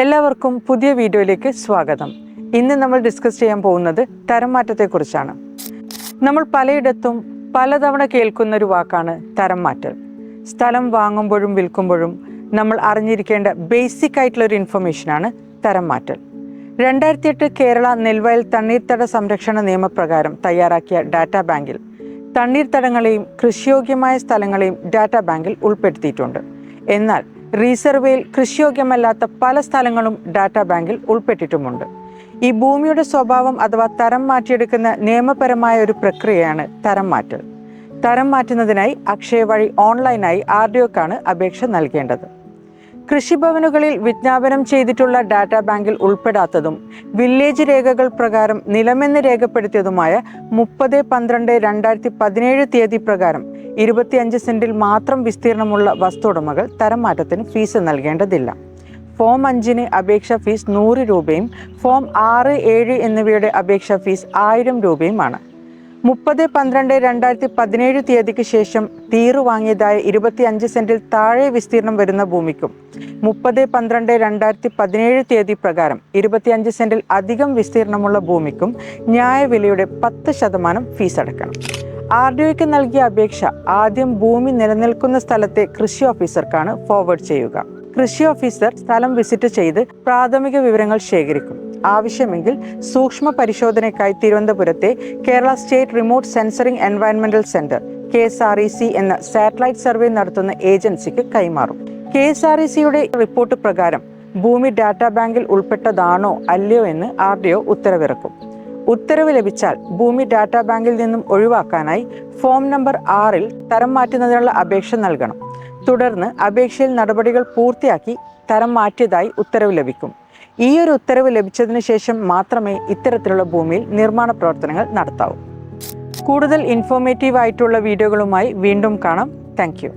എല്ലാവർക്കും പുതിയ വീഡിയോയിലേക്ക് സ്വാഗതം. ഇന്ന് നമ്മൾ ഡിസ്കസ് ചെയ്യാൻ പോകുന്നത് തരം മാറ്റത്തെക്കുറിച്ചാണ്. നമ്മൾ പലയിടത്തും പലതവണ കേൾക്കുന്ന ഒരു വാക്കാണ് തരം മാറ്റൽ. സ്ഥലം വാങ്ങുമ്പോഴും വിൽക്കുമ്പോഴും നമ്മൾ അറിഞ്ഞിരിക്കേണ്ട ബേസിക് ആയിട്ടുള്ളൊരു ഇൻഫർമേഷനാണ് തരം മാറ്റൽ. 2008 കേരള നെൽവയൽ തണ്ണീർത്തട സംരക്ഷണ നിയമപ്രകാരം തയ്യാറാക്കിയ ഡാറ്റാ ബാങ്കിൽ തണ്ണീർത്തടങ്ങളെയും കൃഷിയോഗ്യമായ സ്ഥലങ്ങളെയും ഡാറ്റാ ബാങ്കിൽ ഉൾപ്പെടുത്തിയിട്ടുണ്ട്. എന്നാൽ റീസർവേയിൽ കൃഷിയോഗ്യമല്ലാത്ത പല സ്ഥലങ്ങളും ഡാറ്റാ ബാങ്കിൽ ഉൾപ്പെട്ടിട്ടുമുണ്ട്. ഈ ഭൂമിയുടെ സ്വഭാവം അഥവാ തരം മാറ്റിയെടുക്കുന്ന നിയമപരമായ ഒരു പ്രക്രിയയാണ് തരം മാറ്റൽ. തരം മാറ്റുന്നതിനായി അക്ഷയ വഴി ഓൺലൈനായി RDOക്കാണ് അപേക്ഷ നൽകേണ്ടത്. കൃഷിഭവനുകളിൽ വിജ്ഞാപനം ചെയ്തിട്ടുള്ള ഡാറ്റാ ബാങ്കിൽ ഉൾപ്പെടാത്തതും വില്ലേജ് രേഖകൾ പ്രകാരം നിലമെന്ന് രേഖപ്പെടുത്തിയതുമായ 30/12/2017 തീയതി പ്രകാരം 25 സെന്റിൽ മാത്രം വിസ്തീർണമുള്ള വസ്തുടമകൾ തരം മാറ്റത്തിന് ഫീസ് നൽകേണ്ടതില്ല. ഫോം 5 അപേക്ഷാ ഫീസ് 100 രൂപയും ഫോം 6, 7 എന്നിവയുടെ അപേക്ഷാ ഫീസ് 1000 രൂപയുമാണ്. 30/12/2017 തീയതിക്ക് ശേഷം തീറു വാങ്ങിയതായ 25 സെന്റിൽ താഴെ വിസ്തീർണം വരുന്ന ഭൂമിക്കും 30/12/2017 തീയതി പ്രകാരം 25 സെന്റിൽ അധികം വിസ്തീർണമുള്ള ഭൂമിക്കും ന്യായവിലയുടെ 10% ഫീസ് അടക്കണം. RDOയ്ക്ക് നൽകിയ അപേക്ഷ ആദ്യം ഭൂമി നിലനിൽക്കുന്ന സ്ഥലത്തെ കൃഷി ഓഫീസർക്കാണ് ഫോർവേഡ് ചെയ്യുക. കൃഷി ഓഫീസർ സ്ഥലം വിസിറ്റ് ചെയ്ത് പ്രാഥമിക വിവരങ്ങൾ ശേഖരിക്കും. ആവശ്യമെങ്കിൽ സൂക്ഷ്മ പരിശോധനയ്ക്കായി തിരുവനന്തപുരത്തെ കേരള സ്റ്റേറ്റ് റിമോട്ട് സെൻസറിംഗ് എൻവയൺമെന്റൽ സെന്റർ KSREC എന്ന സാറ്റലൈറ്റ് സർവേ നടത്തുന്ന ഏജൻസിക്ക് കൈമാറും. KSRECയുടെ റിപ്പോർട്ട് പ്രകാരം ഭൂമി ഡാറ്റാ ബാങ്കിൽ ഉൾപ്പെട്ടതാണോ അല്ലയോ എന്ന് RDO ഉത്തരവിറക്കും. ഉത്തരവ് ലഭിച്ചാൽ ഭൂമി ഡാറ്റാ ബാങ്കിൽ നിന്നും ഒഴിവാക്കാനായി ഫോം നമ്പർ 6 തരം മാറ്റുന്നതിനുള്ള അപേക്ഷ നൽകണം. തുടർന്ന് അപേക്ഷയിൽ നടപടികൾ പൂർത്തിയാക്കി തരം മാറ്റിയതായി ഉത്തരവ് ലഭിക്കും. ഈ ഒരു ഉത്തരവ് ലഭിച്ചതിന് ശേഷം മാത്രമേ ഇത്തരത്തിലുള്ള ഭൂമിയിൽ നിർമ്മാണ പ്രവർത്തനങ്ങൾ നടത്താവൂ. കൂടുതൽ ഇൻഫോർമേറ്റീവ് ആയിട്ടുള്ള വീഡിയോകളുമായി വീണ്ടും കാണാം. Thank you.